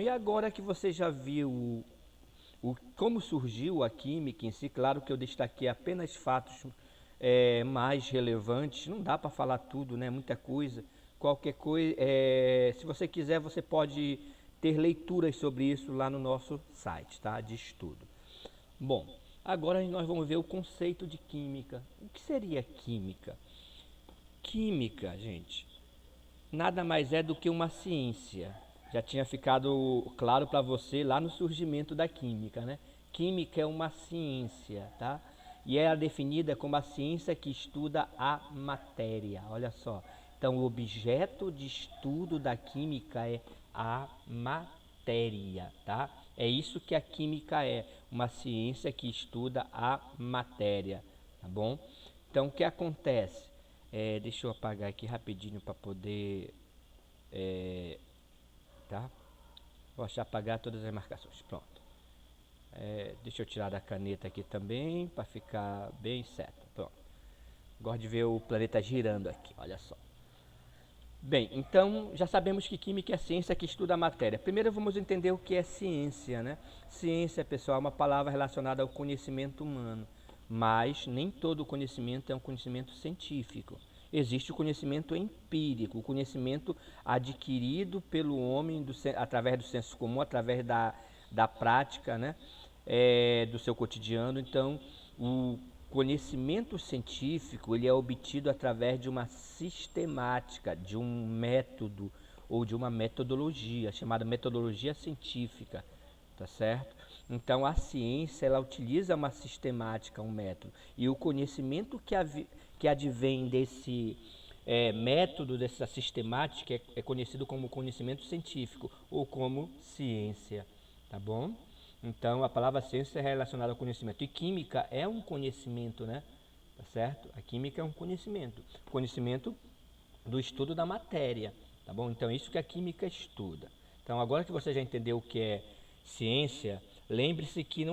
e agora que você já viu como surgiu a química em si, claro que eu destaquei apenas fatos mais relevantes, não dá para falar tudo, né? Muita coisa. Qualquer coisa, se você quiser, você pode ter leituras sobre isso lá no nosso site, tá? De estudo. Bom, agora nós vamos ver o conceito de química. O que seria química? Química, gente, nada mais é do que uma ciência. Já tinha ficado claro para você lá no surgimento da química, né? Química é uma ciência, tá? E é definida como a ciência que estuda a matéria. Olha só. Então, o objeto de estudo da química é a matéria, tá? É isso que a química é, uma ciência que estuda a matéria, tá bom? Então, o que acontece? Deixa eu apagar aqui rapidinho para poder, tá? Vou apagar todas as marcações, pronto. Deixa eu tirar da caneta aqui também para ficar bem certo, pronto. Gosto de ver o planeta girando aqui, olha só. Bem, então já sabemos que química é a ciência que estuda a matéria. Primeiro vamos entender o que é ciência, né? Ciência, pessoal, é uma palavra relacionada ao conhecimento humano, mas nem todo conhecimento é um conhecimento científico. Existe o conhecimento empírico, o conhecimento adquirido pelo homem através do senso comum, através da prática, né? Do seu cotidiano. Então, o conhecimento científico ele é obtido através de uma sistemática, de um método ou de uma metodologia, chamada metodologia científica, tá certo? Então a ciência ela utiliza uma sistemática, um método, e o conhecimento que advém desse método, dessa sistemática, é conhecido como conhecimento científico ou como ciência, tá bom? Então, a palavra ciência é relacionada ao conhecimento. E química é um conhecimento, né? Tá certo? A química é um conhecimento. Conhecimento do estudo da matéria, tá bom? Então, isso que a química estuda. Então, agora que você já entendeu o que é ciência, lembre-se que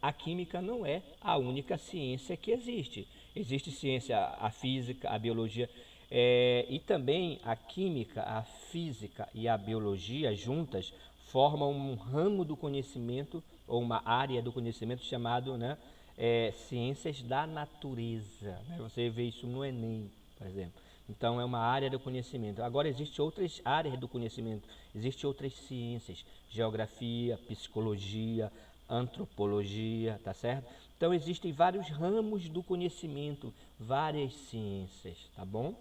a química não é a única ciência que existe. Existe ciência, a física, a biologia, e também a química, a física e a biologia juntas formam um ramo do conhecimento ou uma área do conhecimento chamado, né, ciências da natureza, né? Você vê isso no Enem, por exemplo. Então é uma área do conhecimento. Agora existem outras áreas do conhecimento, existem outras ciências, geografia, psicologia, antropologia, tá certo? Então existem vários ramos do conhecimento, várias ciências, tá bom?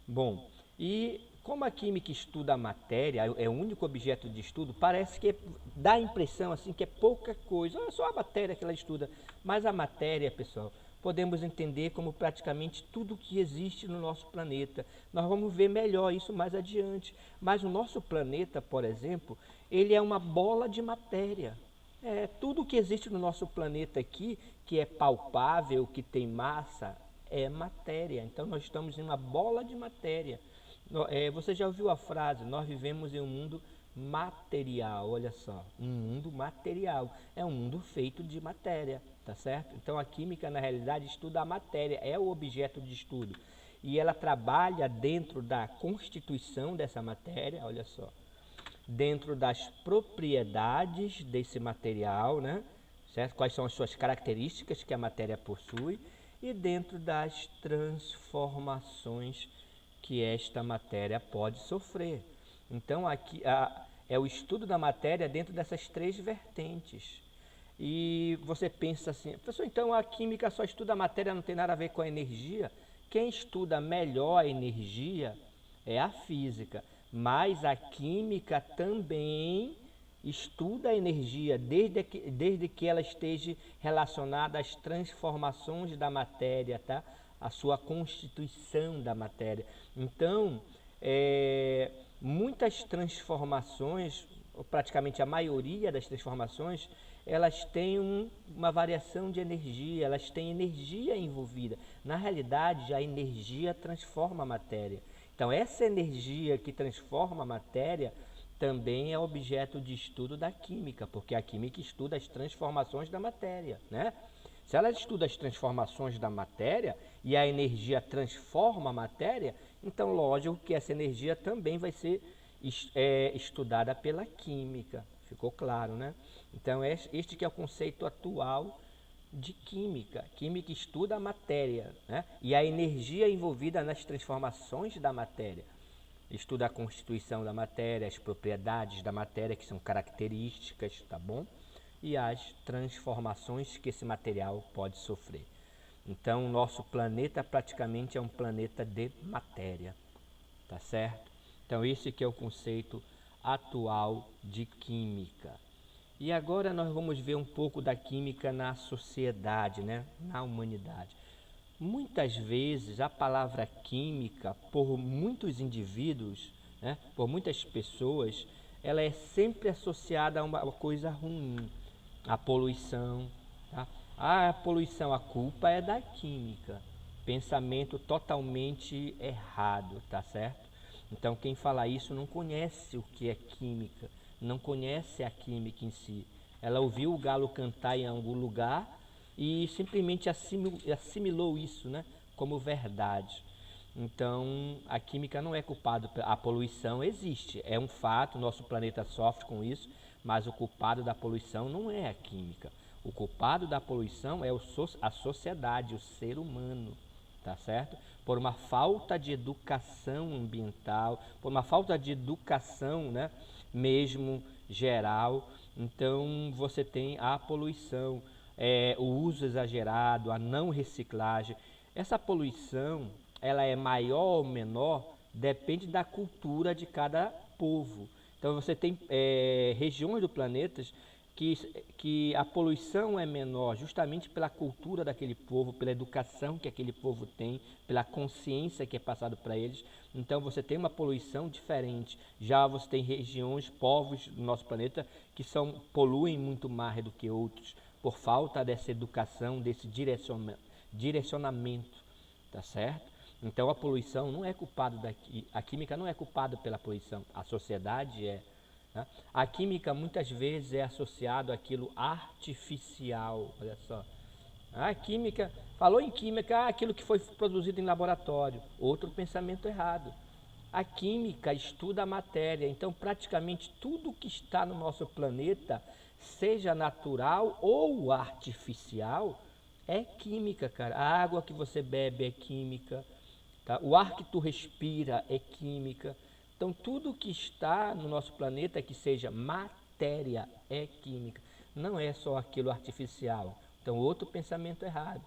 Bom, e como a química estuda a matéria, é o único objeto de estudo, parece que dá a impressão assim que é pouca coisa, é só a matéria que ela estuda. Mas a matéria, pessoal, podemos entender como praticamente tudo que existe no nosso planeta. Nós vamos ver melhor isso mais adiante. Mas o nosso planeta, por exemplo, ele é uma bola de matéria. Tudo que existe no nosso planeta aqui, que é palpável, que tem massa, é matéria. Então nós estamos em uma bola de matéria. Você já ouviu a frase, nós vivemos em um mundo material, olha só, um mundo material, é um mundo feito de matéria, tá certo? Então a química na realidade estuda a matéria, é o objeto de estudo, e ela trabalha dentro da constituição dessa matéria, olha só, dentro das propriedades desse material, né? Certo? Quais são as suas características que a matéria possui, e dentro das transformações que esta matéria pode sofrer. Então, aqui é o estudo da matéria dentro dessas três vertentes. E você pensa assim, professor, então a química só estuda a matéria, não tem nada a ver com a energia? Quem estuda melhor a energia é a física, mas a química também estuda a energia desde que ela esteja relacionada às transformações da matéria, tá? A sua constituição da matéria. Então, muitas transformações, ou praticamente a maioria das transformações, elas têm uma variação de energia, elas têm energia envolvida. Na realidade, a energia transforma a matéria. Então, essa energia que transforma a matéria também é objeto de estudo da química, porque a química estuda as transformações da matéria, né? Se ela estuda as transformações da matéria e a energia transforma a matéria, então lógico que essa energia também vai ser estudada pela química. Ficou claro, né? Então, este que é o conceito atual de química. Química estuda a matéria, né? E a energia envolvida nas transformações da matéria. Estuda a constituição da matéria, as propriedades da matéria, que são características, tá bom? E as transformações que esse material pode sofrer. Então, o nosso planeta praticamente é um planeta de matéria, tá certo? Então, esse que é o conceito atual de química. E agora nós vamos ver um pouco da química na sociedade, né? Na humanidade. Muitas vezes a palavra química, por muitos indivíduos, né? Por muitas pessoas, ela é sempre associada a uma coisa ruim, a poluição, tá? A poluição, a culpa é da química. Pensamento totalmente errado, tá certo? Então, quem fala isso não conhece o que é química, não conhece a química em si. Ela ouviu o galo cantar em algum lugar e simplesmente assimilou isso, né, como verdade. Então, a química não é culpada, a poluição existe, é um fato, nosso planeta sofre com isso, mas o culpado da poluição não é a química. O culpado da poluição é a sociedade, o ser humano, tá certo? Por uma falta de educação ambiental, por uma falta de educação, né, mesmo geral. Então, você tem a poluição, o uso exagerado, a não reciclagem. Essa poluição, ela é maior ou menor, depende da cultura de cada povo. Então, você tem regiões do planeta que a poluição é menor justamente pela cultura daquele povo, pela educação que aquele povo tem, pela consciência que é passado para eles. Então você tem uma poluição diferente. Já você tem regiões, povos do nosso planeta que poluem muito mais do que outros por falta dessa educação, desse direcionamento, tá certo? Então a poluição não é culpada a química não é culpada pela poluição, a sociedade é. Né? A química muitas vezes é associada àquilo artificial, olha só. A química, falou em química, aquilo que foi produzido em laboratório, outro pensamento errado. A química estuda a matéria, então praticamente tudo que está no nosso planeta, seja natural ou artificial, é química, cara. A água que você bebe é química, tá? O ar que tu respira é química. Então, tudo que está no nosso planeta que seja matéria é química. Não é só aquilo artificial. Então, outro pensamento errado.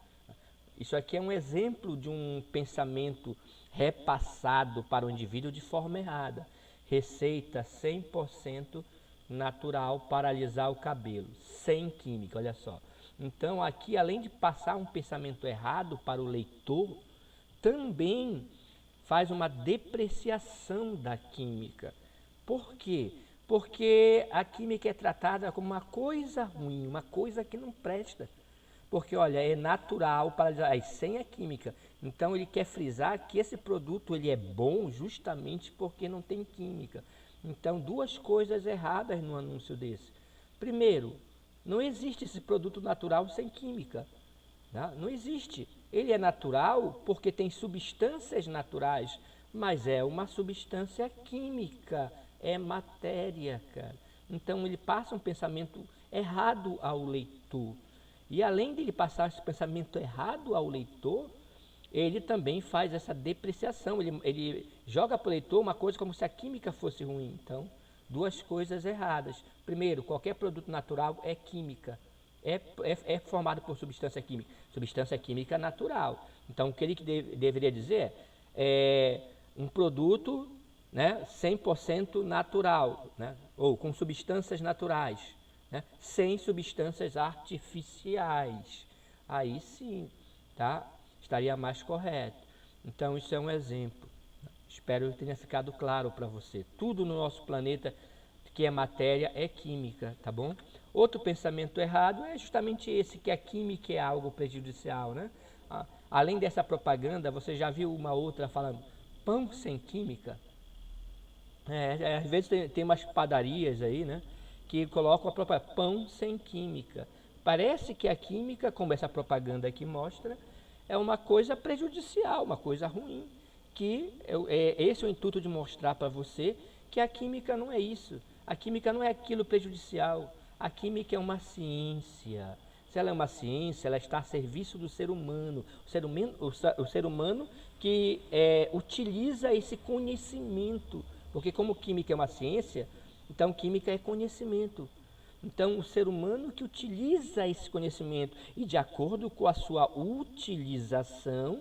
Isso aqui é um exemplo de um pensamento repassado para o indivíduo de forma errada. Receita 100% natural para alisar o cabelo, sem química, olha só. Então, aqui, além de passar um pensamento errado para o leitor, também faz uma depreciação da química. Por quê? Porque a química é tratada como uma coisa ruim, uma coisa que não presta. Porque, olha, é natural para sem a química. Então, ele quer frisar que esse produto ele é bom justamente porque não tem química. Então, duas coisas erradas no anúncio desse. Primeiro, não existe esse produto natural sem química. Não existe. Ele é natural porque tem substâncias naturais, mas é uma substância química, é matéria, cara. Então ele passa um pensamento errado ao leitor. E além de ele passar esse pensamento errado ao leitor, ele também faz essa depreciação. Ele joga para o leitor uma coisa como se a química fosse ruim. Então, duas coisas erradas. Primeiro, qualquer produto natural é química. É formado por substância química natural. Então, o que ele deveria dizer é um produto, né, 100% natural, né, ou com substâncias naturais, né, sem substâncias artificiais. Aí sim, tá? Estaria mais correto. Então, isso é um exemplo. Espero que tenha ficado claro para você. Tudo no nosso planeta que é matéria é química, tá bom? Outro pensamento errado é justamente esse, que a química é algo prejudicial, né? Além dessa propaganda, você já viu uma outra falando pão sem química? Às vezes tem umas padarias aí, né, que colocam a propaganda pão sem química. Parece que a química, como essa propaganda aqui mostra, é uma coisa prejudicial, uma coisa ruim. Que esse é o intuito de mostrar para você que a química não é isso. A química não é aquilo prejudicial. A química é uma ciência. Se ela é uma ciência, ela está a serviço do ser humano. O ser humano que utiliza esse conhecimento. Porque como química é uma ciência, então química é conhecimento. Então o ser humano que utiliza esse conhecimento e de acordo com a sua utilização,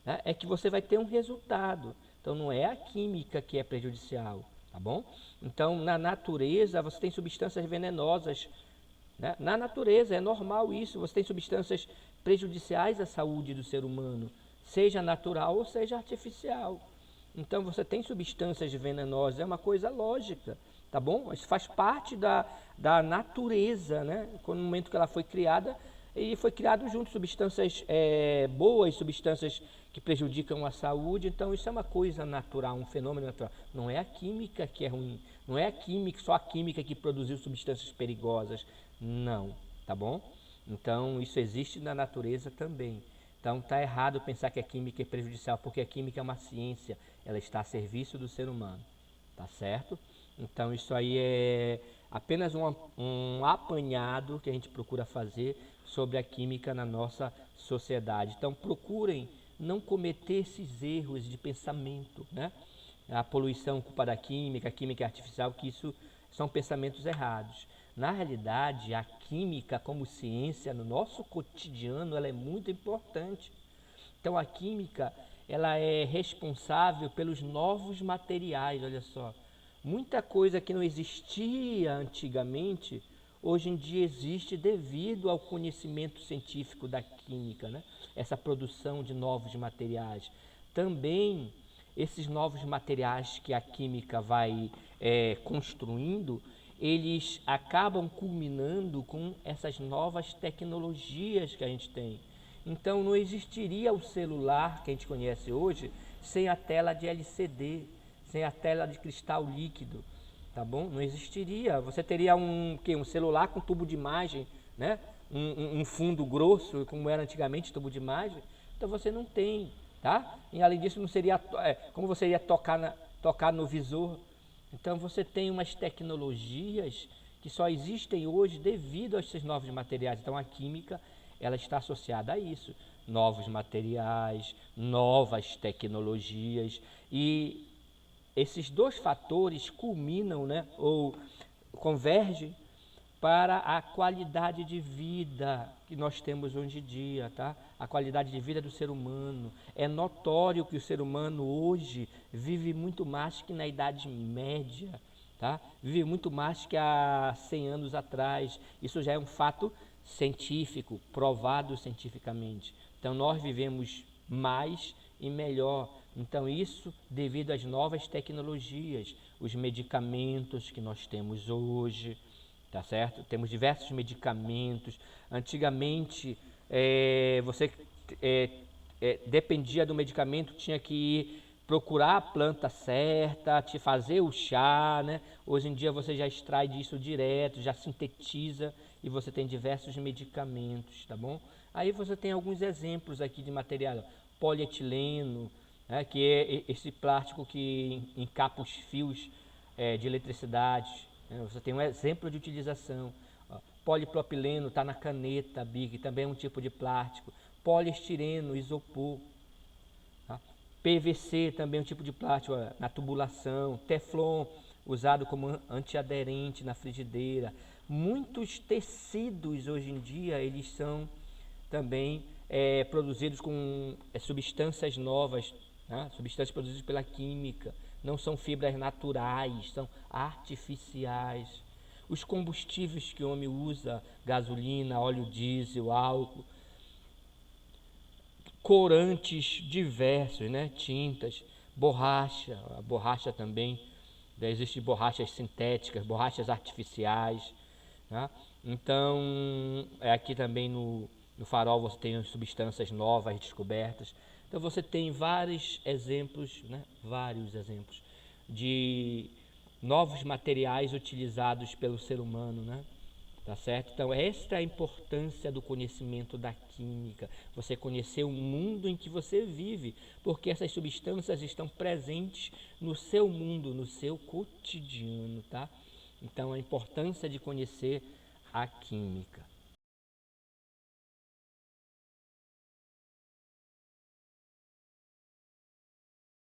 né, é que você vai ter um resultado. Então não é a química que é prejudicial, tá bom? Então na natureza você tem substâncias venenosas, né? Na natureza é normal isso, você tem substâncias prejudiciais à saúde do ser humano, seja natural ou seja artificial. Então você tem substâncias venenosas, é uma coisa lógica, tá bom? Isso faz parte da natureza, né? No momento que ela foi criada, e foi criado junto substâncias boas, substâncias que prejudicam a saúde. Então isso é uma coisa natural, um fenômeno natural. Não é a química que é ruim, não é a química, só a química que produziu substâncias perigosas, não, tá bom? Então isso existe na natureza também. Então está errado pensar que a química é prejudicial, porque a química é uma ciência, ela está a serviço do ser humano, tá certo? Então isso aí é apenas um apanhado que a gente procura fazer sobre a química na nossa sociedade. Então procurem não cometer esses erros de pensamento, né? A poluição culpa da química, a química é artificial, que isso são pensamentos errados. Na realidade, a química como ciência no nosso cotidiano, ela é muito importante. Então a química, ela é responsável pelos novos materiais, olha só. Muita coisa que não existia antigamente, hoje em dia existe devido ao conhecimento científico da química, né? Essa produção de novos materiais. Também esses novos materiais que a química vai construindo, eles acabam culminando com essas novas tecnologias que a gente tem. Então não existiria o celular que a gente conhece hoje sem a tela de LCD, sem a tela de cristal líquido, tá bom? Não existiria. Você teria um celular com tubo de imagem, né? Um fundo grosso, como era antigamente tubo de imagem. Então você não tem, tá? E além disso não seria como você ia tocar no visor. Então você tem umas tecnologias que só existem hoje devido a esses novos materiais. Então a química, ela está associada a isso, novos materiais, novas tecnologias, e esses dois fatores culminam, né, ou convergem para a qualidade de vida que nós temos hoje em dia, tá? A qualidade de vida do ser humano. É notório que o ser humano hoje vive muito mais que na Idade Média, tá? Vive muito mais que há 100 anos atrás. Isso já é um fato científico, provado cientificamente. Então nós vivemos mais e melhor. Então isso devido às novas tecnologias, os medicamentos que nós temos hoje, tá certo? Temos diversos medicamentos. Antigamente você dependia do medicamento, tinha que ir procurar a planta certa, te fazer o chá, né? Hoje em dia você já extrai disso direto, já sintetiza e você tem diversos medicamentos, tá bom? Aí você tem alguns exemplos aqui de material, polietileno, né, que é esse plástico que encapa os fios de eletricidade, né? Você tem um exemplo de utilização. Ó, polipropileno está na caneta Bic, também é um tipo de plástico. Poliestireno, isopor. Tá? PVC também é um tipo de plástico, ó, na tubulação. Teflon, usado como antiaderente na frigideira. Muitos tecidos hoje em dia, eles são também produzidos com substâncias novas, né? Substâncias produzidas pela química. Não são fibras naturais, são artificiais. Os combustíveis que o homem usa, gasolina, óleo diesel, álcool, corantes diversos, né? Tintas, borracha, a borracha também, existem borrachas sintéticas, borrachas artificiais, né? Então, aqui também no farol você tem substâncias novas descobertas. Então você tem vários exemplos, né? Vários exemplos de novos materiais utilizados pelo ser humano, né? Tá certo? Então, esta é a importância do conhecimento da química. Você conhecer o mundo em que você vive, porque essas substâncias estão presentes no seu mundo, no seu cotidiano, tá? Então, a importância de conhecer a química.